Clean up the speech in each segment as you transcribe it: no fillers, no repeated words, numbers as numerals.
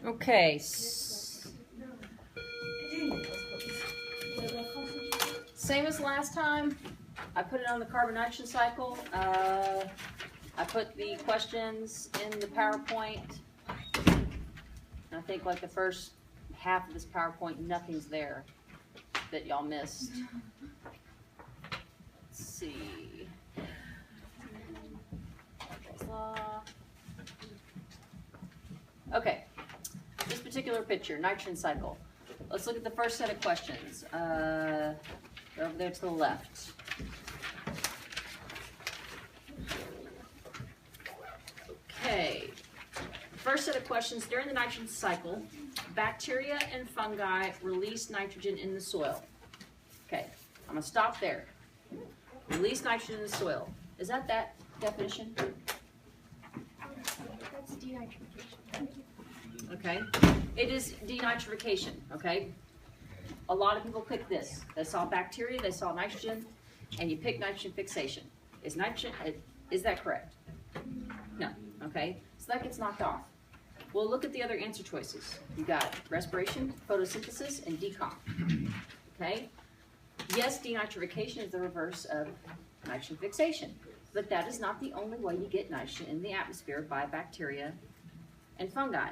Okay. Same as last time. I put it on the carbon nitrogen cycle. I put the questions in the PowerPoint. I think like the first half of this PowerPoint, nothing's there that y'all missed. Let's see. Okay, this particular picture, nitrogen cycle. Let's look at the first set of questions. They're over there to the left. Okay, first set of questions. During the nitrogen cycle, bacteria and fungi release nitrogen in the soil. Okay, I'm going to stop there. Release nitrogen in the soil. Is that definition? That's denitrification. Okay, it is denitrification, okay? A lot of people pick this. They saw bacteria, they saw nitrogen, and you pick nitrogen fixation. Is that correct? No, okay? So that gets knocked off. We'll look at the other answer choices. You got respiration, photosynthesis, and decomp, okay? Yes, denitrification is the reverse of nitrogen fixation, but that is not the only way you get nitrogen in the atmosphere by bacteria and fungi.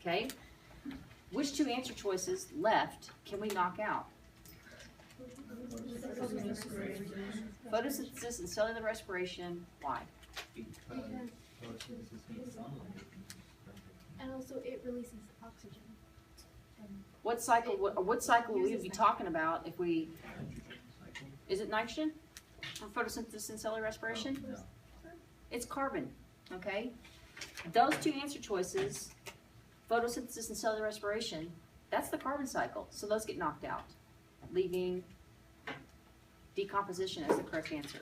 Okay? Which two answer choices left can we knock out? Photosynthesis and cellular respiration. Why? And also it releases oxygen. What cycle will we be talking about if we... Is it nitrogen for photosynthesis and cellular respiration? It's carbon, okay? Those two answer choices, photosynthesis and cellular respiration, that's the carbon cycle. So those get knocked out, leaving decomposition as the correct answer.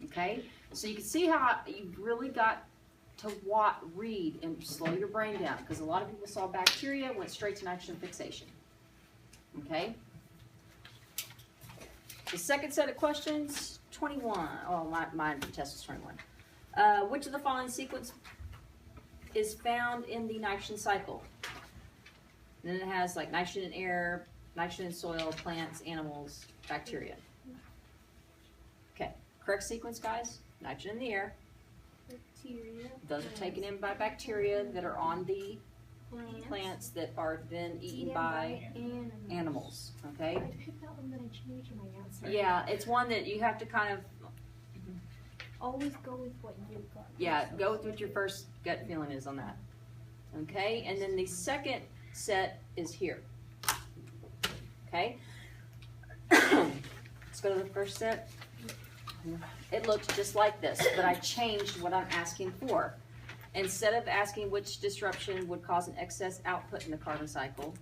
Okay? So you can see how you've really got to read and slow your brain down, because a lot of people saw bacteria, went straight to nitrogen fixation. Okay? The second set of questions, 21. Oh, my test was 21. Which of the following sequence is found in the nitrogen cycle? And then it has like nitrogen in air, nitrogen in soil, plants, animals, bacteria. Okay, correct sequence, guys. Nitrogen in the air. Bacteria. Those are taken in by bacteria that are on the plants that are then eaten by animals. Okay? I picked that one, but I changed my answer. Yeah, it's one that you have to kind of, Always go with what you got. yeah, go with what your first gut feeling is on that. Okay? And then the second set is here. Okay? Let's go to the first set. It looks just like this, but I changed what I'm asking for. Instead of asking which disruption would cause an excess output in the carbon cycle,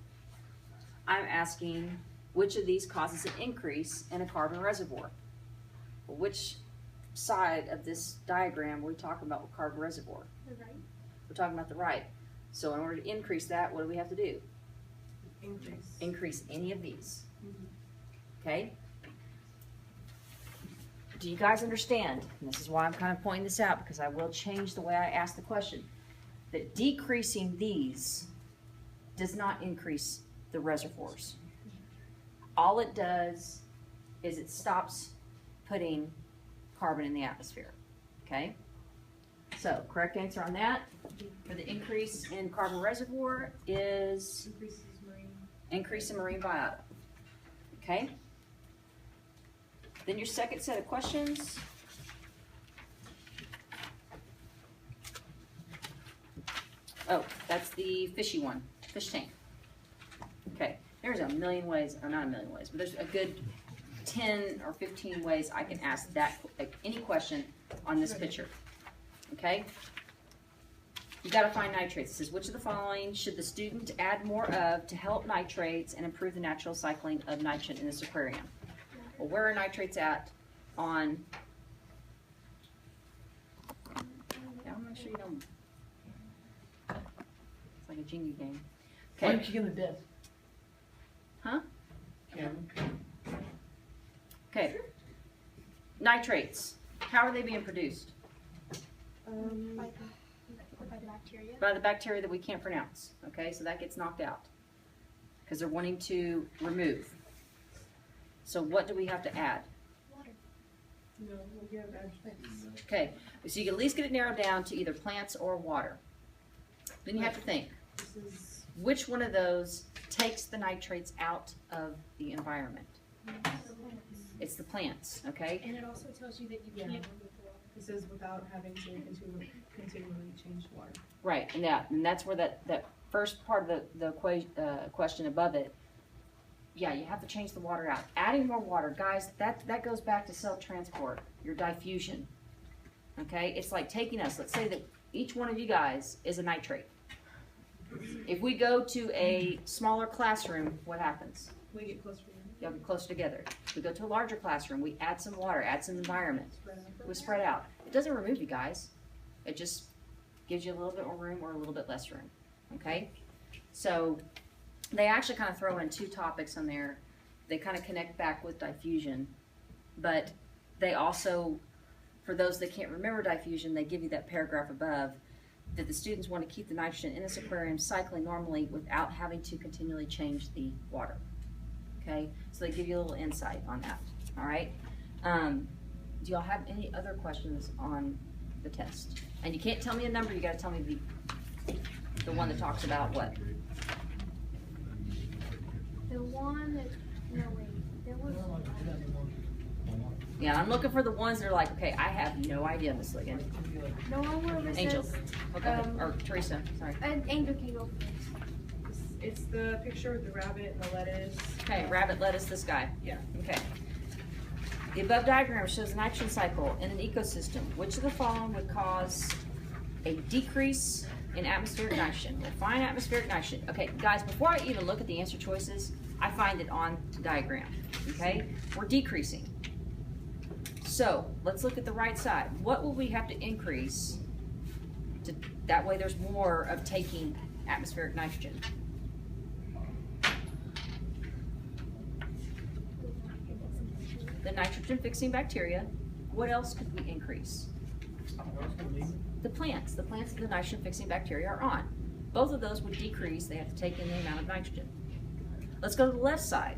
I'm asking which of these causes an increase in a carbon reservoir. Well, which side of this diagram are we talking about with carbon reservoir? The right. We're talking about the right. So in order to increase that, what do we have to do? Increase any of these. Okay? Do you guys understand? And this is why I'm kind of pointing this out, because I will change the way I ask the question. That decreasing these does not increase the reservoirs. All it does is it stops putting carbon in the atmosphere. Okay? So, correct answer on that for the increase in carbon reservoir is increase in marine biota. Okay? Then your second set of questions. Oh, that's the fishy one, fish tank. Okay, there's a million ways, or not a million ways, but there's a good 10 or 15 ways I can ask that any question on this picture. Okay? You got to find nitrates. It says, which of the following should the student add more of to help nitrates and improve the natural cycling of nitrogen in this aquarium? Well, where are nitrates at on... Yeah, I'll make sure you don't... It's like a genie game. Why Okay. don't you give him this? Huh? Cameron? Okay. Nitrates. How are they being produced? By By the bacteria? by the bacteria that we can't pronounce. Okay, so that gets knocked out because they're wanting to remove. So what do we have to add? Water. No, we have add plants. Okay, so you can at least get it narrowed down to either plants or water. Then you have to think, This is, which one of those takes the nitrates out of the environment? It's the plants, okay? And it also tells you that you Yeah. can't remove the water. this is without having to continually change water. Right, and that's where that first part of the question above it, yeah, you have to change the water out. Adding more water, guys, that goes back to cell transport, your diffusion. Okay, it's like taking us, let's say that each one of you guys is a nitrate. If we go to a smaller classroom, what happens? We get closer to Y'all get closer together. We go to a larger classroom, we add some water, add some environment. We spread out. It doesn't remove you guys. It just gives you a little bit more room or a little bit less room. Okay? So they actually kind of throw in two topics on there. They kind of connect back with diffusion, but they also, for those that can't remember diffusion, they give you that paragraph above that the students want to keep the nitrogen in this aquarium cycling normally without having to continually change the water. Okay? So they give you a little insight on that. All right? Do y'all have any other questions on the test? And you can't tell me a number, you gotta tell me the one that talks about what? The one that, no wait, there was, Yeah, I'm looking for the ones that are like, okay, I have no idea, Miss Ligon. the one where it Angel. says, Okay, or Teresa, sorry. an angel can go first. It's the picture with the rabbit and the lettuce. Okay, rabbit, lettuce, this guy. Yeah. Okay. The above diagram shows a nitrogen cycle in an ecosystem. Which of the following would cause a decrease in atmospheric nitrogen? Define atmospheric nitrogen. Okay, guys, before I even look at the answer choices, I find it on the diagram. Okay? We're decreasing. So, let's look at the right side. What will we have to increase to, that way there's more of taking atmospheric nitrogen? The nitrogen fixing bacteria. What else could we increase? The plants that the nitrogen fixing bacteria are on. Both of those would decrease, they have to take in the amount of nitrogen. Let's go to the left side.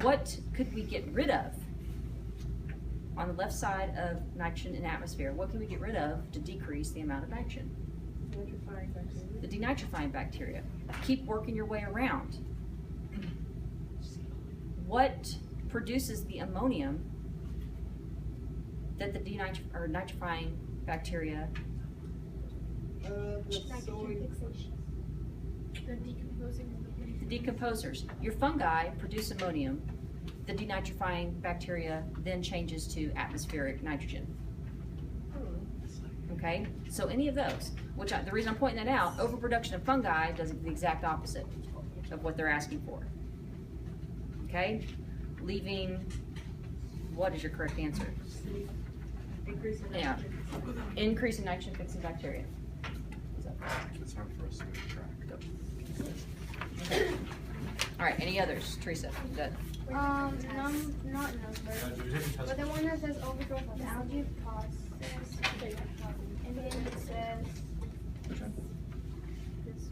What could we get rid of? On the left side of nitrogen in atmosphere, what can we get rid of to decrease the amount of nitrogen? Nitrifying bacteria. The denitrifying bacteria. Keep working your way around. What produces the ammonium that the nitrifying bacteria? Nitrogen fixation. The decomposing of The decomposers. Your fungi produce ammonium. The denitrifying bacteria then changes to atmospheric nitrogen. Okay, so any of those, the reason I'm pointing that out, overproduction of fungi does the exact opposite of what they're asking for. Okay, leaving, what is your correct answer? Increase in Yeah. nitrogen. Increasing nitrogen fixing bacteria. It's hard for us to track. All right, any others? Teresa, good. not number, but the one that says overgrowth of algae process, and then it says Which one? this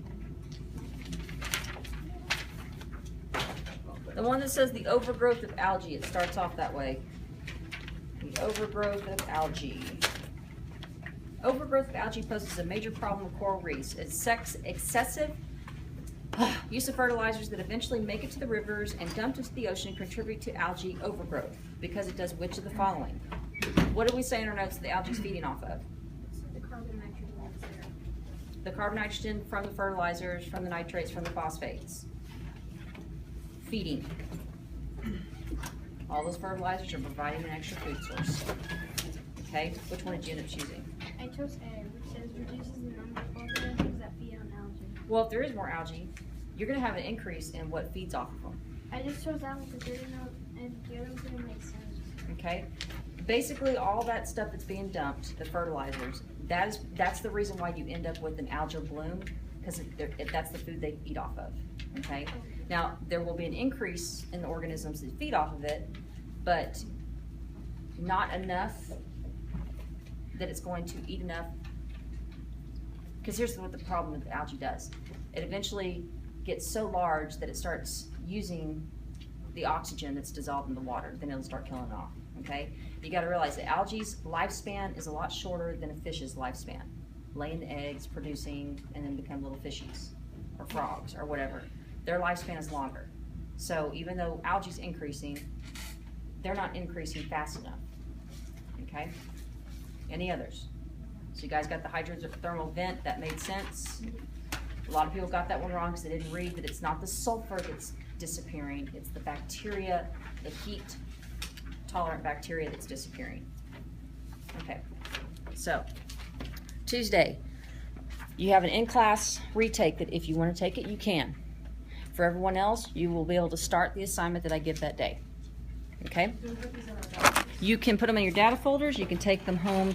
one. The one that says the overgrowth of algae, it starts off that way. The overgrowth of algae. Overgrowth of algae poses a major problem with coral reefs. It's excessive use of fertilizers that eventually make it to the rivers and dumped into the ocean contribute to algae overgrowth because it does which of the following? What do we say in our notes that the algae is feeding off of? The carbon nitrogen that's there. The carbon nitrogen from the fertilizers, from the nitrates, from the phosphates. Feeding. All those fertilizers are providing an extra food source. Okay, which one did you end up choosing? I chose A, which says reduces the number of organisms that feed on algae. Well, if there is more algae, you're gonna have an increase in what feeds off of them, I just chose that one because they didn't know, and the other one didn't make sense. okay? Basically, all that stuff that's being dumped, the fertilizers, that's the reason why you end up with an algal bloom, because that's the food they eat off of, okay? Now, there will be an increase in the organisms that feed off of it, but not enough that it's going to eat enough Because here's what the problem with algae does. It eventually gets so large that it starts using the oxygen that's dissolved in the water. Then it'll start killing it off, okay? You gotta realize that algae's lifespan is a lot shorter than a fish's lifespan. Laying the eggs, producing, and then become little fishies, or frogs, or whatever. Their lifespan is longer. So even though algae's increasing, they're not increasing fast enough, okay? Any others? So you guys got the hydrothermal vent, that made sense. A lot of people got that one wrong because they didn't read that it's not the sulfur that's disappearing, it's the bacteria, the heat tolerant bacteria that's disappearing. Okay, so Tuesday, you have an in-class retake that if you want to take it, you can. For everyone else, you will be able to start the assignment that I give that day. Okay? You can put them in your data folders, you can take them home